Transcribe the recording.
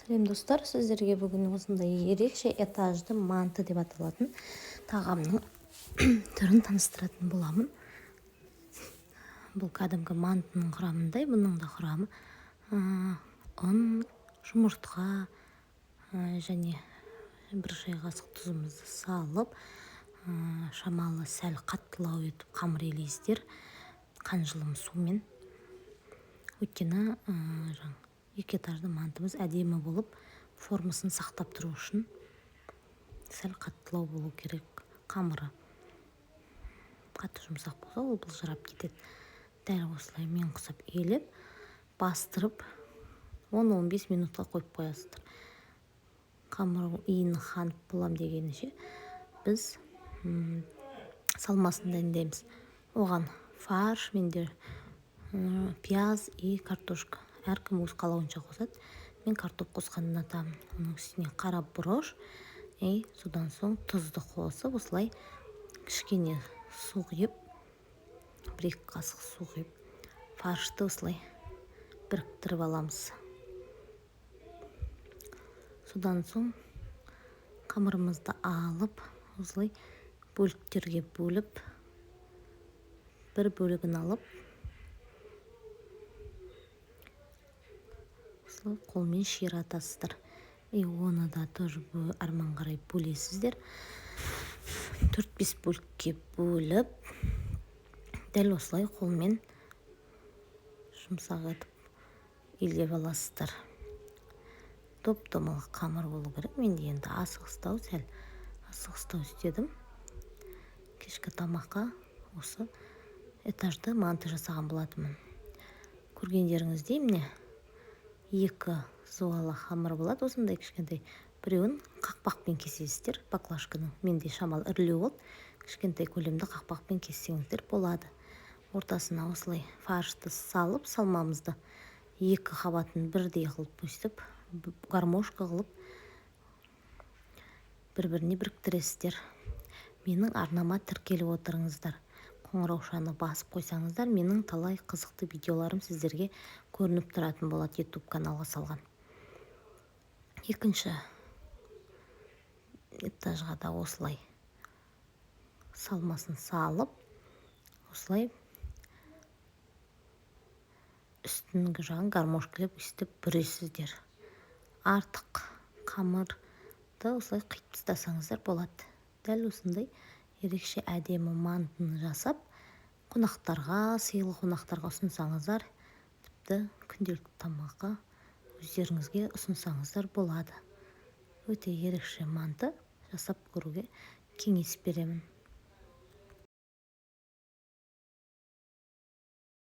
Сәлем достар, сіздерге бүгін осындай ерекше этажды манты деп аталатын тағамның түрін таныстыратын боламын. Бұл кәдімгі мантының құрамындай, бұның да құрамы ұн, жұмыртқа және бір шай қасық тұзымызды салып, шамалы сәл қаттылау етіп қамыр елейсіздер қанжылым сумен. Өйткені екі этажды мантымыз әдемі болып, формасын сақтап тұру үшін сәл қаттылау болу керек қамыры. Қатты жұмсақ болса, ол былжырап кетеді. Дәл осылай мен құсап елеп, бастырып 10-15 минутқа қойып қоясыздар. Қамыр иін қанып болам дегенше біз салмасын дайындаймыз. Оған фарш, менде пияз и картошка. Әркім өз қалауынша қосады. Мен картоп қосқанды ұнатамын. Оның үстіне қара бұрыш, содан соң тұзды қосып, осылай кішкене су құйып, 1-2 қасық су құйып, фаршты осылай біріктіріп аламыз. Содан соң қамырымызды алып, осылай бөліктерге бөліп, бір бөлігін алып, қолмен ширатасыздар. Оны да тоже арман қарай бөлесіздер. 4-5 бөлікке бөліп, дәл осылай қолмен жұмсақ етіп елеп аласыздар. Топ-томалақ қамыр болу керек. Менде енді асығыстау, сәл асығыстау істедім. Кешкі тамаққа осы этажды манты жасаған болатынмын. Көргендеріңіздей, міне 2 зуалы қамыр болады, осындай кішкентай. Біреуін қақпақпен кесесіздер, баклажканың. Менде шамалы ірілеу болды. Кішкентай көлемді қақпақпен кессеңіздер болады. Ортасына осылай фаршты салып, салмамызды 2 қабатын бірдей қылып өстіп, гармошка қылып, бір-біріне біріктіресіздер. Менің арнама тіркеліп отырыңыздар. Қоңыраушаны басып қойсаңыздар, менің талай қызықты видеоларым сіздерге көрініп тұратын болады YouTube каналға салған. Екінші этажға да осылай салмасын салып, осылай үстіңгі жағын гармошкалеп өстіп бүресіздер. Артық қамырды осылай қиып тастасаңыздар болады. Дәл осындай ерекше әдемі мантыны жасап, қонақтарға, сыйлы қонақтарға ұсынсаңыздар, тіпті күнделікті тамаққа өздеріңізге ұсынсаңыздар болады. Өте ерекше манты жасап көруге кеңес беремін.